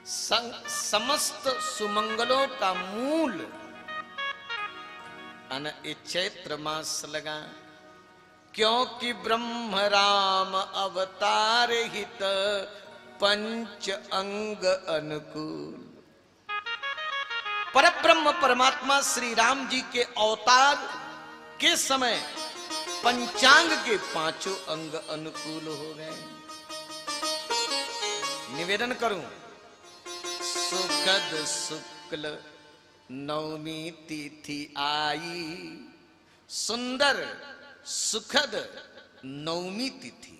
समस्त सुमंगलों का मूल चैत्र मास लगा, क्योंकि ब्रह्म राम अवतार हित पंच अंग अनुकूल। परब्रह्म परमात्मा श्री राम जी के अवतार के समय पंचांग के पांचों अंग अनुकूल हो गए। निवेदन करूं, सुखद शुक्ल नवमी तिथि आई, सुंदर सुखद नवमी तिथि।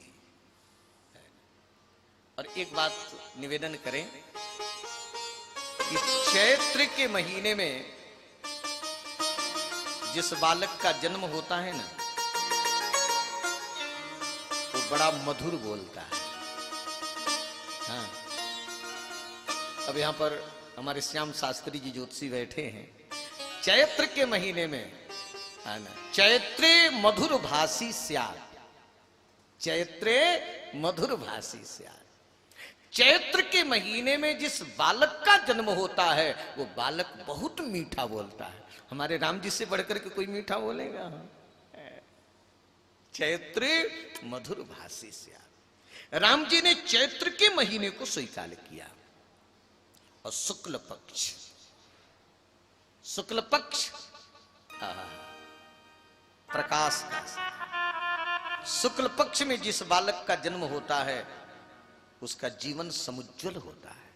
और एक बात निवेदन करें कि चैत्र के महीने में जिस बालक का जन्म होता है ना, वो बड़ा मधुर बोलता है। हाँ, अब यहां पर हमारे श्याम शास्त्री जी ज्योतिषी बैठे हैं। चैत्र के महीने में है ना, चैत्रे मधुर भाषी स्यात्, चैत्रे मधुर भाषी स्यात्। चैत्र के महीने में जिस बालक का जन्म होता है वो बालक बहुत मीठा बोलता है। हमारे राम जी से बढ़कर के कोई मीठा बोलेगा? चैत्रे मधुर भाषी स्यात्। राम जी ने चैत्र के महीने को स्वीकार किया। और शुक्ल पक्ष, शुक्ल पक्ष प्रकाश का, शुक्ल पक्ष में जिस बालक का जन्म होता है उसका जीवन समुज्वल होता है,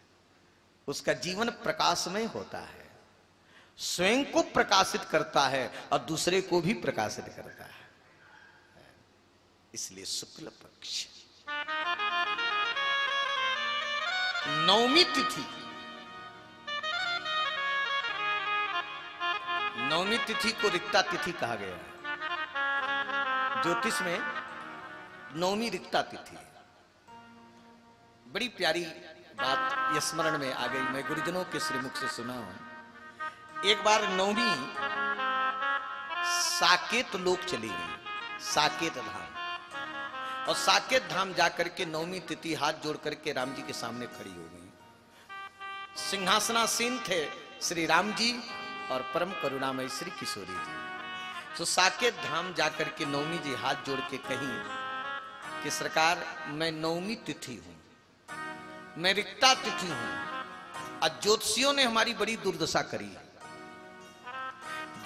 उसका जीवन प्रकाशमय होता है, स्वयं को प्रकाशित करता है और दूसरे को भी प्रकाशित करता है। इसलिए शुक्ल पक्ष। नवमी तिथि, नवमी तिथि को रिक्ता तिथि कहा गया है। ज्योतिष में नवमी रिक्ता तिथि। बड़ी प्यारी बात यह स्मरण में आ गई, मैं गुरुजनों के श्रीमुख से सुना हूं। एक बार नवमी साकेत लोक चली गई, साकेत धाम। और साकेत धाम जाकर के नवमी तिथि हाथ जोड़ करके राम जी के सामने खड़ी हो गई। सिंहासनासीन थे श्री राम जी और परम करुणामयी श्री किशोरी जी। तो साकेत धाम जाकर के नवमी जी हाथ जोड़ के कही कि सरकार, मैं नवमी तिथि हूं, मैं रिक्ता तिथि हूं। और ज्योतिषियों ने हमारी बड़ी दुर्दशा करी है,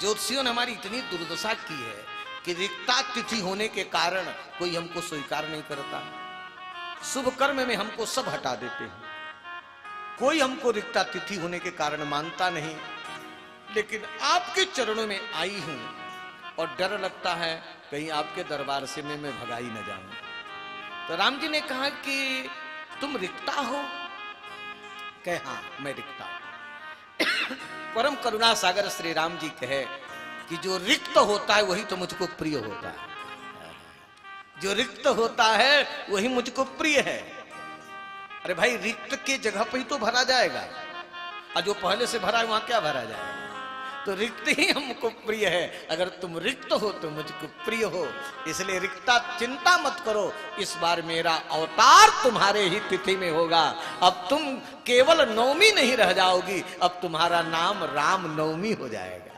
ज्योतिषियों ने हमारी इतनी दुर्दशा की है कि रिक्ता तिथि होने के कारण कोई हमको स्वीकार नहीं करता। शुभ कर्म में हमको सब हटा देते हैं, कोई हमको रिक्ता तिथि होने के कारण मानता नहीं। लेकिन आपके चरणों में आई हूं और डर लगता है कहीं आपके दरबार से मैं भगाई न जाऊं। तो राम जी ने कहा कि तुम रिक्ता हो? कहे हाँ, मैं रिक्ता हूं। परम करुणा सागर श्री राम जी कहे कि जो रिक्त होता है वही तो मुझको प्रिय होता है, जो रिक्त होता है वही मुझको प्रिय है। अरे भाई, रिक्त के जगह पर ही तो भरा जाएगा, और जो पहले से भरा है वहां क्या भरा जाएगा? तो रिक्त ही हमको प्रिय है। अगर तुम रिक्त हो तो मुझको प्रिय हो। इसलिए रिक्ता चिंता मत करो, इस बार मेरा अवतार तुम्हारे ही तिथि में होगा। अब तुम केवल नवमी नहीं रह जाओगी, अब तुम्हारा नाम राम नवमी हो जाएगा,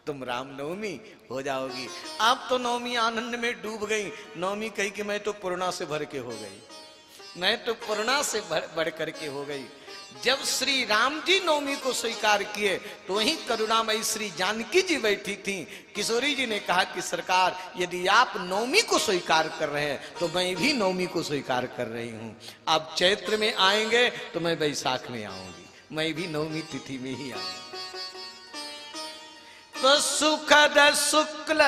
तुम राम नवमी हो जाओगी। आप तो नवमी आनंद में डूब गई। नवमी कही कि मैं तो पूर्णा से भर के हो गई, मैं तो पूर्णा से बढ़ करके हो गई। जब श्री राम जी नवमी को स्वीकार किए तो वहीं करुणामयी श्री जानकी जी बैठी थी। किशोरी जी ने कहा कि सरकार, यदि आप नवमी को स्वीकार कर रहे हैं तो मैं भी नवमी को स्वीकार कर रही हूं। आप चैत्र में आएंगे तो मैं बैसाख में आऊंगी, मैं भी नवमी तिथि में ही आऊंगी। तो सुखद शुक्ल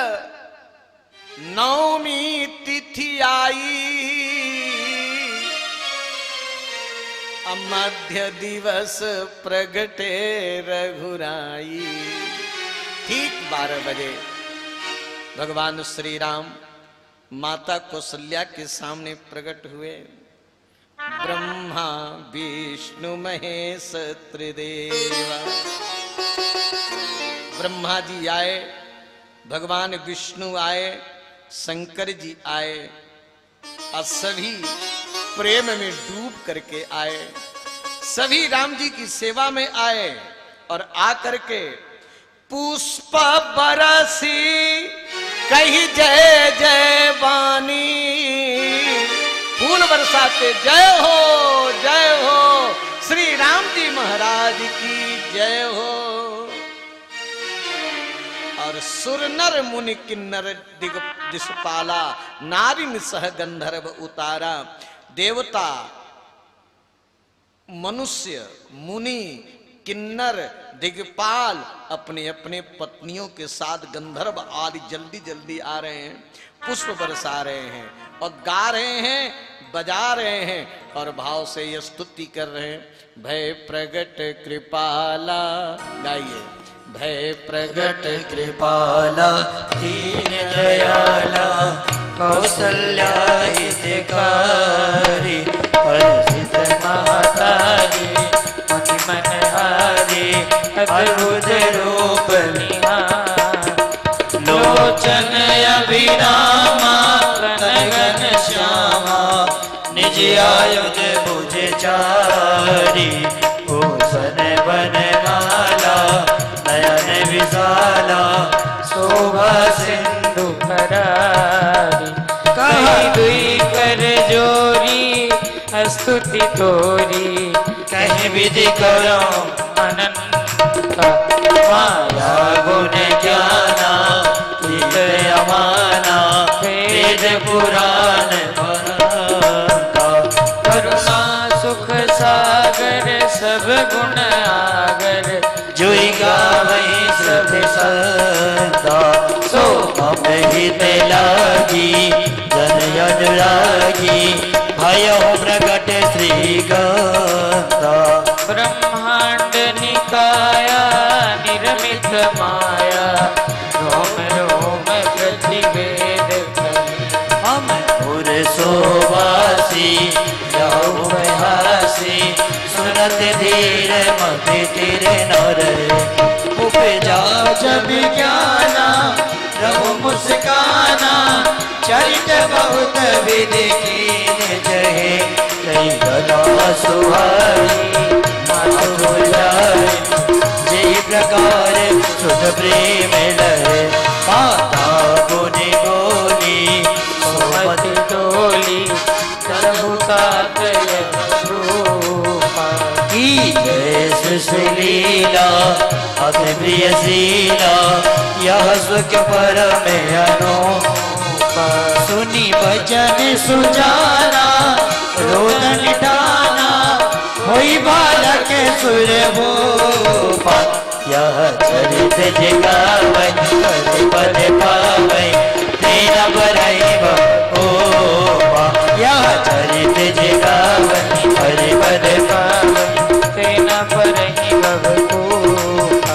नवमी तिथि आई, मध्य दिवस प्रगटे रघुराई। ठीक 12 बजे भगवान श्री राम माता कौशल्या के सामने प्रकट हुए। ब्रह्मा विष्णु महेश त्रिदेवा, ब्रह्मा जी आए, भगवान विष्णु आए, शंकर जी आए, और सभी प्रेम में डूब करके आए। सभी राम जी की सेवा में आए और आकर के पुष्प बरसी कही जय जय वाणी, फूल बरसाते जय हो श्री राम जी महाराज की जय हो। और सुर नर मुनि किन्नर दिशपाला, नारी सह गंधर्व उतारा। देवता, मनुष्य, मुनि, किन्नर, दिग्पाल अपने अपने पत्नियों के साथ गंधर्व आदि जल्दी जल्दी आ रहे हैं, पुष्प बरसा रहे हैं और गा रहे हैं, बजा रहे हैं और भाव से ये स्तुति कर रहे हैं। भय प्रगट कृपाला, गाइए। भय प्रगट कृपाला दीन दयाला, कौसल्या हितकारी, हर्षित महतारी, मति मनहारी, अद्भुत रूप निहार, लोचन अभिरामा गगन श्यामा, निज आयुध भुज चारी, भूषण बनमाला नयन विशाला, शोभा सिंधु करारी, कहीं दुई कर जोरी स्तुति तोरी, कहीं विधि करो अनंत, माया गुण ज्ञाना अमाना, वेद पुराण करुणा सुख सागर, सब गुण आगर, जुई गावई सब संता, सो हम हित लागी जन अनुरागी, भयो प्रगट श्री गंगा, ब्रह्मांड निकाया निर्मित माया, रोम रोम प्रतिवेद हम पुरुषोवासी, यहोवासी सुनत धीर मति तेरे नर, उपजा जब ज्ञाना रघु मुस्काना, चरित बहुत विधि कीन जहे, कई गदा सुहाई माधु जाए, जय प्रकार सुध प्रेम लहे, माता गुनि बोली सोमति डोली, सर्वतात रूपा, की जय सुशीला अति प्रिय शीला, यह सुख परम अनूपा, सुनी भजन सुजाना रोदन डाना, होई बालक सुर भूपा, यह चरित जगावै पद पावै, तेरा बरई बहोपा, यह चरित जगावै पद पावै, तेरा बरई बहोपा,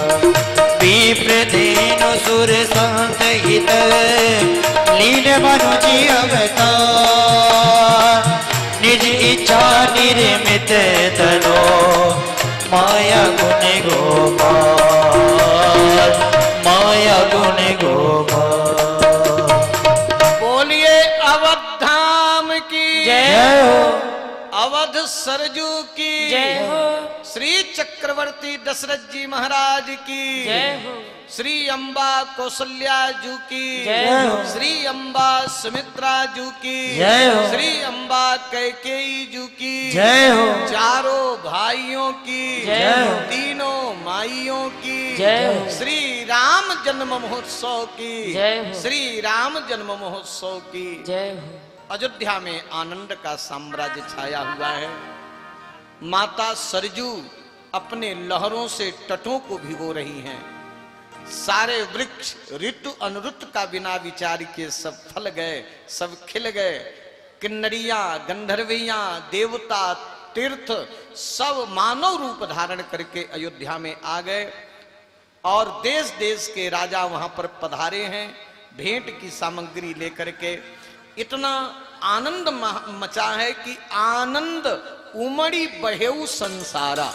विप्र धेनु सुर संत हित, लीन मनुजी अवतार, निज इच्छा निर्मित तनो, माया गुण गोपाल, माया गुण गोपाल। बोलिए अवध धाम की जय हो, अवध सरजू की जय हो, श्री चक्रवर्ती दशरथ जी महाराज की जय हो, श्री अम्बा कौशल्या जू की जय हो, श्री अम्बा सुमित्रा जू की जय हो, श्री अम्बा कैकेयी जू की जय हो, चारों भाइयों की जय हो, तीनों माइयों की जय हो, श्री राम जन्म महोत्सव की जय हो, श्री राम जन्म महोत्सव की जय हो। अयोध्या में आनंद का साम्राज्य छाया हुआ है। माता सरजू अपने लहरों से तटों को भिगो रही हैं। सारे वृक्ष ऋतु अनुऋतु का बिना विचार के सब फल गए, सब खिल गए। किन्नरियां, गंधर्वियां, देवता, तीर्थ सब मानव रूप धारण करके अयोध्या में आ गए और देश देश के राजा वहां पर पधारे हैं भेंट की सामग्री लेकर के। इतना आनंद मचा है कि आनंद उमड़ी बहेऊ संसारा।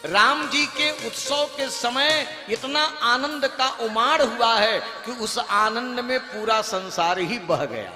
राम जी के उत्सव के समय इतना आनंद का उमाड़ हुआ है कि उस आनंद में पूरा संसार ही बह गया।